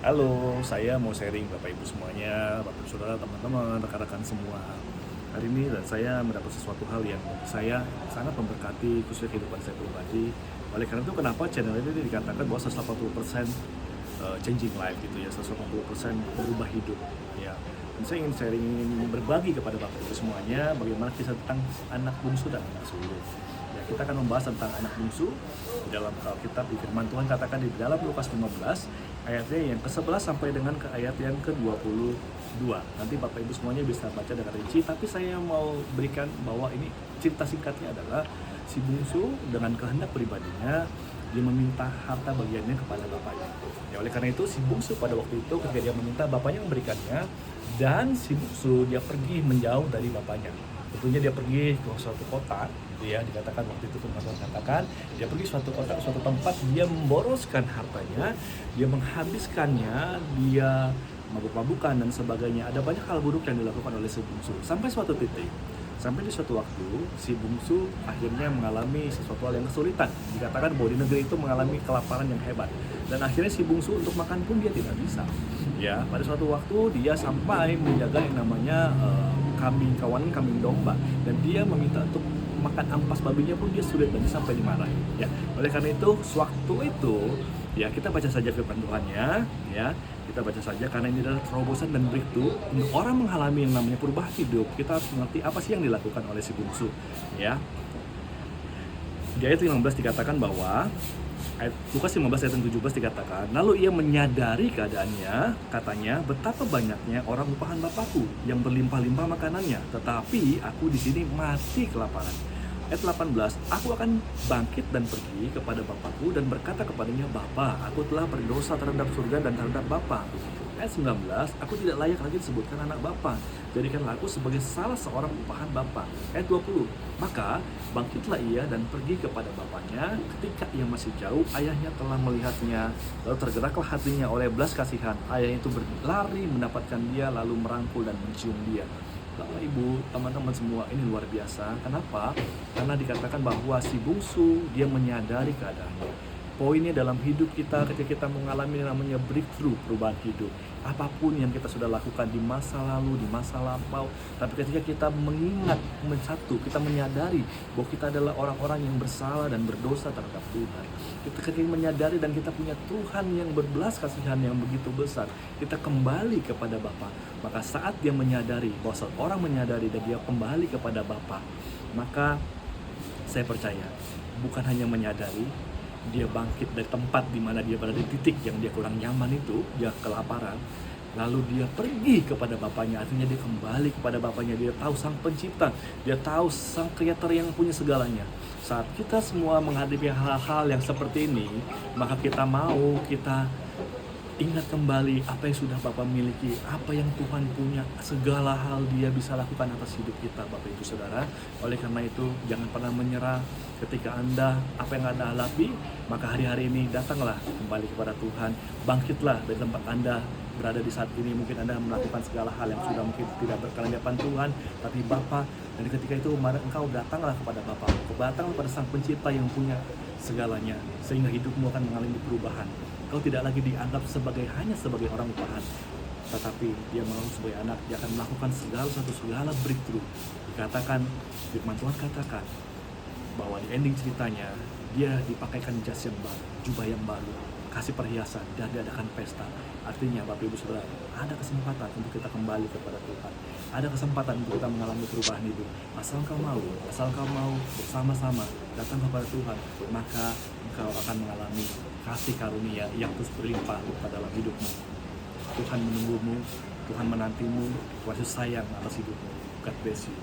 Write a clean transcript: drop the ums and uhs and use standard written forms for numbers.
Halo, saya mau sharing Bapak Ibu semuanya, Bapak Ibu Saudara, teman-teman, rekan-rekan semua. Hari ini saya mendapat sesuatu hal yang saya sangat memberkati khususnya kehidupan saya pribadi. Oleh karena itu kenapa channel ini dikatakan bahwa 180% changing life gitu ya, 180% berubah hidup ya. Dan saya ingin sharing, ingin berbagi kepada Bapak Ibu semuanya bagaimana kisah tentang anak bungsu dan anak sulung. Ya, kita akan membahas tentang anak bungsu di dalam Alkitab. Di firman Tuhan katakan di dalam Lukas 15 ayatnya yang ke-11 sampai dengan ke ayat yang ke-22. Nanti Bapak Ibu semuanya bisa baca dengan rinci, tapi saya mau berikan bahwa ini cerita singkatnya adalah si bungsu dengan kehendak pribadinya dia meminta harta bagiannya kepada bapaknya. Ya, oleh karena itu si bungsu pada waktu itu ketika dia meminta, bapaknya memberikannya, dan si bungsu dia pergi menjauh dari bapaknya. Tentunya dia pergi ke suatu kota, gitu ya, dikatakan waktu itu firman Tuhan katakan dia pergi suatu kota, suatu tempat, dia memboroskan hartanya, dia menghabiskannya, dia mabuk-mabukan dan sebagainya. Ada banyak hal buruk yang dilakukan oleh si bungsu sampai suatu titik. Sampai di suatu waktu, si bungsu akhirnya mengalami sesuatu hal yang kesulitan. Dikatakan bahwa di negeri itu mengalami kelaparan yang hebat. Dan akhirnya si bungsu untuk makan pun dia tidak bisa. Ya, pada suatu waktu dia sampai menjaga yang namanya kambing, kawanan kambing domba. Dan dia meminta untuk makan ampas babinya pun dia sulit dan sampai dimarahi. Ya, oleh karena itu, sewaktu itu, ya kita baca saja firman Tuhannya, ya. Kita baca saja karena ini adalah terobosan dan breakthrough untuk orang mengalami yang namanya perubahan hidup. Kita harus mengerti apa sih yang dilakukan oleh si bungsu, ya. Di ayat 15 dikatakan bahwa Lukas 15 ayat 17 dikatakan, lalu ia menyadari keadaannya, katanya, betapa banyaknya orang upahan Bapakku yang berlimpah-limpah makanannya, tetapi aku di sini mati kelaparan. Ayat 18, aku akan bangkit dan pergi kepada Bapakku dan berkata kepadanya, Bapa, aku telah berdosa terhadap surga dan terhadap Bapa. Ayat 19, aku tidak layak lagi disebutkan anak Bapa, jadikanlah aku sebagai salah seorang upahan Bapa. Ayat 20, maka bangkitlah ia dan pergi kepada bapaknya. Ketika ia masih jauh, ayahnya telah melihatnya, lalu tergeraklah hatinya oleh belas kasihan. Ayahnya itu berlari mendapatkan dia, lalu merangkul dan mencium dia. Bapak Ibu, teman-teman semua, ini luar biasa. Kenapa? Karena dikatakan bahwa si bungsu dia menyadari keadaannya. Poinnya dalam hidup kita ketika kita mengalami namanya breakthrough, perubahan hidup. Apapun yang kita sudah lakukan di masa lalu, di masa lampau, tapi ketika kita mengingat kita menyadari bahwa kita adalah orang-orang yang bersalah dan berdosa terhadap Tuhan. Kita ketika menyadari dan kita punya Tuhan yang berbelas kasihan yang begitu besar, kita kembali kepada Bapa. Maka saat dia menyadari, bahwa seorang menyadari dan dia kembali kepada Bapa, maka saya percaya bukan hanya menyadari, dia bangkit dari tempat di mana dia berada di titik yang dia kurang nyaman itu, dia kelaparan, lalu dia pergi kepada bapaknya. Artinya dia kembali kepada bapaknya. Dia tahu sang pencipta, dia tahu sang kreator yang punya segalanya. Saat kita semua menghadapi hal-hal yang seperti ini, maka kita ingat kembali apa yang sudah Bapak miliki, apa yang Tuhan punya, segala hal dia bisa lakukan atas hidup kita, Bapak Ibu Saudara. Oleh karena itu, jangan pernah menyerah ketika Anda, apa yang Anda hadapi, maka hari-hari ini datanglah kembali kepada Tuhan. Bangkitlah dari tempat Anda berada di saat ini. Mungkin Anda melakukan segala hal yang sudah mungkin tidak berkenan di hadapan Tuhan, tapi Bapa, dan ketika itu mari engkau datanglah kepada Bapa, datanglah kepada Sang Pencipta yang punya segalanya, sehingga hidupmu akan mengalami perubahan. Kau tidak lagi dianggap hanya sebagai orang upahan, tetapi dia menganggap sebagai anak. Dia akan melakukan segala breakthrough. Dikatakan, firman Tuhan katakan bahwa di ending ceritanya dia dipakaikan jas yang baru, jubah yang baru, kasih perhiasan, dan diadakan pesta. Artinya Bapak Ibu Saudara, ada kesempatan untuk kita kembali kepada Tuhan. Ada kesempatan untuk kita mengalami perubahan hidup. Asal kau mau bersama-sama datang kepada Tuhan, maka engkau akan mengalami kasih karunia yang terus berlimpah pada dalam hidupmu. Tuhan menunggumu, Tuhan menantimu, Tuhan sayang atas hidupmu. God bless you.